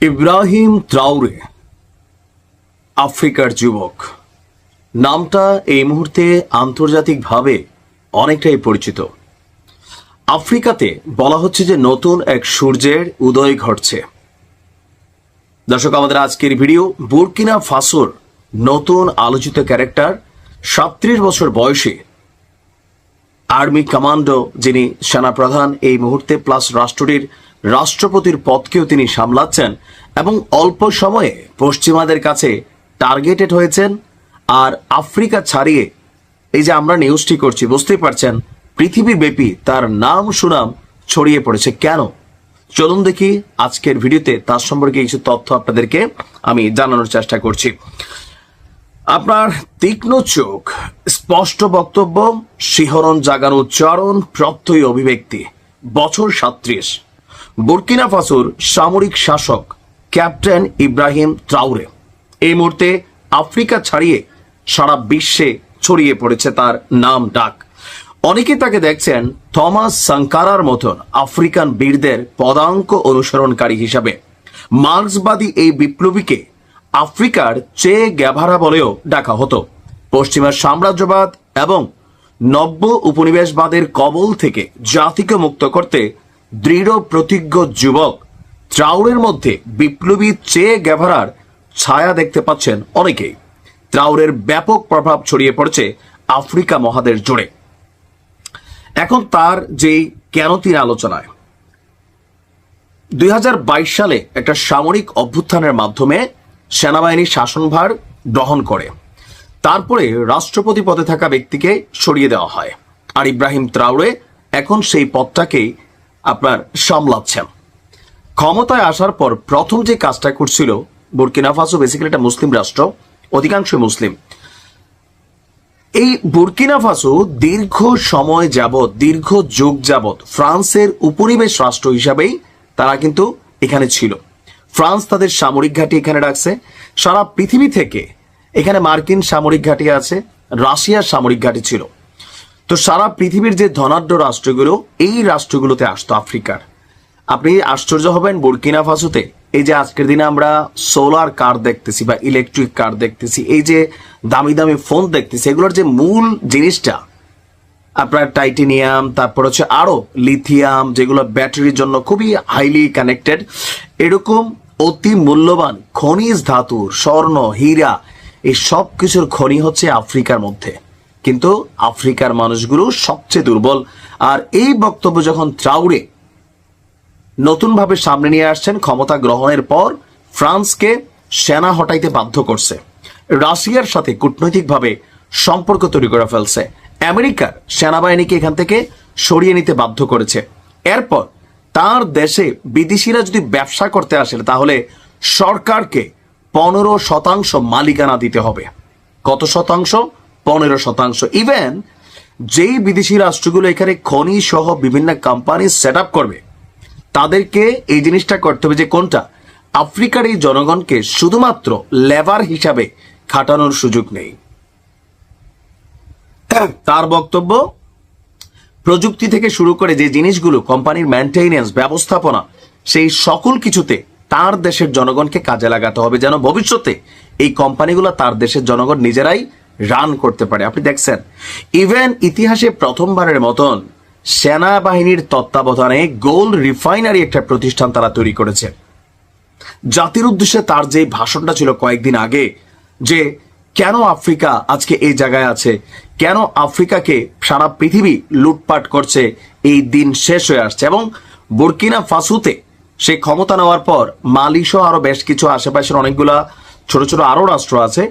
Ibrahim Traore আফ্রিকার যুবক নামটা এই মুহূর্তে আন্তর্জাতিকভাবে অনেকটাই পরিচিত। আফ্রিকাতে বলা হচ্ছে যে নতুন এক সূর্যের উদয় ঘটছে। দর্শক, আমাদের আজকের ভিডিও বুর্কিনা ফাসোর নতুন আলোচিত ক্যারেক্টার 37 বছর বয়সী আর্মি কমান্ডো, যিনি সেনাপ্রধান এই মুহূর্তে, প্লাস রাষ্ট্রটির রাষ্ট্রপতির পদকেও তিনি সামলাচ্ছেন এবং অল্প সময়ে পশ্চিমাদের কাছে টার্গেটেড হয়েছেন। আর আফ্রিকা ছাড়িয়ে এই যে আমরা নিউজটি করছি, বুঝতেই পারছেন পৃথিবীব্যাপী তার নাম সুনাম ছড়িয়ে পড়েছে। কেন? চলুন দেখি আজকের ভিডিওতে তার সম্পর্কে কিছু তথ্য আপনাদেরকে আমি জানানোর চেষ্টা করছি। আপনার তীক্ষ্ণ চোখ, স্পষ্ট বক্তব্য, শিহরণ জাগানো উচ্চারণ, প্রত্যয়ী অভিব্যক্তি। বছর 37, বুর্কিনা ফাসোর সামরিক শাসক ক্যাপ্টেন ইব্রাহিম ট্রাওরে এই মুহূর্তে আফ্রিকা ছাড়িয়ে সারা বিশ্বে ছড়িয়ে পড়েছে তার নাম ডাক। অনেকে তাকে দেখছেন থমাস সাঙ্কারার মতন আফ্রিকান বীরদের পদাঙ্ক অনুসরণকারী হিসাবে। মার্ক্সবাদী এই বিপ্লবীকে আফ্রিকার চে গ্যাভারা বলেও ডাকা হতো। পশ্চিমা সাম্রাজ্যবাদ এবং নব্য উপনিবেশবাদের কবল থেকে জাতিকে মুক্ত করতে দৃঢ় প্রতিজ্ঞ যুবক ট্রাওরের মধ্যে বিপ্লবী চে গ্যাভারার ছায়া দেখতে পাচ্ছেন অনেকেই। ট্রাওরের ব্যাপক প্রভাব ছড়িয়ে পড়ছে আফ্রিকা মহাদেশ জুড়ে। এখন তার যেই কেন তিনি আলোচনায় 2022 সালে একটা সামরিক অভ্যুত্থানের মাধ্যমে সেনাবাহিনীর শাসনভার গ্রহণ করে তারপরে রাষ্ট্রপতি পদে থাকা ব্যক্তিকে সরিয়ে দেওয়া হয়। আর ইব্রাহিম ট্রাওরে এখন সেই পদটাকেই আপনার সামলাচ্ছেন। ক্ষমতায় আসার পর প্রথম যে কাজটা করছিল, বুর্কিনা ফাসো বেসিক্যালি একটা মুসলিম রাষ্ট্র, অধিকাংশ মুসলিম। এই বুর্কিনা ফাসো দীর্ঘ সময় যাবৎ, দীর্ঘ যুগ যাবৎ ফ্রান্সের উপনিবেশ রাষ্ট্র হিসাবেই তারা কিন্তু এখানে ছিল। ফ্রান্স তাদের সামরিক ঘাঁটি এখানে রাখছে। সারা পৃথিবী থেকে এখানে মার্কিন সামরিক ঘাঁটি আছে, রাশিয়ার সামরিক ঘাঁটি ছিল। তো সারা পৃথিবীর যে ধনাঢ্য রাষ্ট্রগুলো, এই রাষ্ট্রগুলোতে আসতো আফ্রিকার। আপনি আশ্চর্য হবেন, বুর্কিনা ফাসোতে এই যে আজকের দিনে আমরা সোলার কার দেখতেছি বা ইলেকট্রিক কার দেখতেছি, এই যে দামি দামি ফোন দেখতেছি, এগুলোর যে মূল জিনিসটা আপনার টাইটেনিয়াম, তারপর হচ্ছে আরো লিথিয়াম, যেগুলো ব্যাটারির জন্য খুবই হাইলি কানেক্টেড, এরকম অতি মূল্যবান খনিজ ধাতু, স্বর্ণ, হীরা, এই সব কিছুর খনি হচ্ছে আফ্রিকার মধ্যে। কিন্তু আফ্রিকার মানুষগুলো সবচেয়ে দুর্বল। আর এই বক্তব্য যখন ট্রাওরে নতুনভাবে সামনে নিয়ে আসছেন, ক্ষমতা গ্রহণের পর ফ্রান্সকে সেনা হটাইতে বাধ্য করছে, রাশিয়ার সাথে কূটনৈতিকভাবে সম্পর্ক তৈরি করে ফেলছে, আমেরিকার সেনাবাহিনীকে এখান থেকে সরিয়ে নিতে বাধ্য করেছে। এরপর তার দেশে বিদেশিরা যদি ব্যবসা করতে আসে তাহলে সরকারকে 15% মালিকানা দিতে হবে। কত শতাংশ? 15%। ইভেন যেই বিদেশি রাষ্ট্রগুলো এখানে খনি সহ বিভিন্ন কোম্পানি সেট আপ করবে, তাদেরকে এই জিনিসটা করতে হবে যে কোনটা আফ্রিকার এই জনগণকে শুধুমাত্র লেবার হিসাবে খাটানোর সুযোগ নেই। তার বক্তব্য, প্রযুক্তি থেকে শুরু করে যে জিনিসগুলো, কোম্পানির মেইনটেনেন্স, ব্যবস্থাপনা, সেই সকল কিছুতে তার দেশের জনগণকে কাজে লাগাতে হবে, যেন ভবিষ্যতে এই কোম্পানিগুলো তার দেশের জনগণ নিজেরাই রান করতে পারে। আপনি দেখছেন ইভেন ইতিহাসে প্রথমবারের মতন সেনাবাহিনীর তত্ত্বাবধানে গোল্ড রিফাইনারি একটা প্রতিষ্ঠান তারা তৈরি করেছে। জাতির উদ্দেশ্যে তার যে ভাষণটা ছিল কয়েকদিন আগে, যে কেন আফ্রিকা আজকে এই জায়গায় আছে, কেন আফ্রিকাকে সারা পৃথিবী লুটপাট করছে, এই দিন শেষ হয়ে আসছে। এবং বুর্কিনা ফাসোতে সে ক্ষমতা নেওয়ার পর মালি সহ আরো বেশ কিছু আশেপাশের অনেকগুলা ছোট ছোট আরো রাষ্ট্র আছে,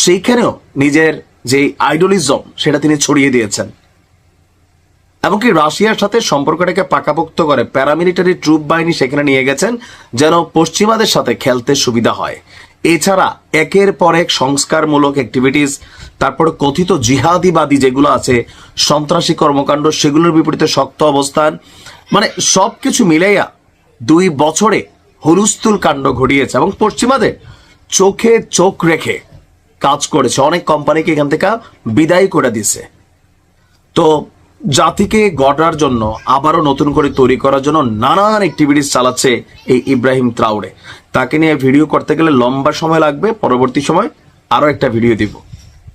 সেইখানেও নিজের যে আইডলিজম সেটা তিনি ছড়িয়ে দিয়েছেন। এমনকি রাশিয়ার সাথে সম্পর্কটাকে পাকাপোক্ত করে প্যারামিলিটারি ট্রুপ বাহিনী সেখানে নিয়ে গেছেন, যেন পশ্চিমাদের সাথে খেলতে সুবিধা হয়। এছাড়া একের পর এক সংস্কারমূলক অ্যাক্টিভিটিস, তারপর কথিত জিহাদিবাদী যেগুলো আছে, সন্ত্রাসী কর্মকাণ্ড, সেগুলোর বিপরীতে শক্ত অবস্থান, মানে সবকিছু মিলাইয়া 2 বছরে হুলস্থুল কাণ্ড ঘটিয়েছে এবং পশ্চিমাদের চোখে চোখ রেখে কাজ করেছে। অনেক কোম্পানিকে এখান থেকে বিদায় করে দিছে। তো জাতিকে গড়ার জন্য, আবারও নতুন করে তৈরি করার জন্য নানান অ্যাক্টিভিটিস চালাচ্ছে এই ইব্রাহিম ত্রাওরে। তাকে নিয়ে ভিডিও করতে গেলে লম্বা সময় লাগবে, পরবর্তী সময় আরো একটা ভিডিও দিব।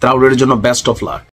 ত্রাওরের জন্য বেস্ট অফ লাক।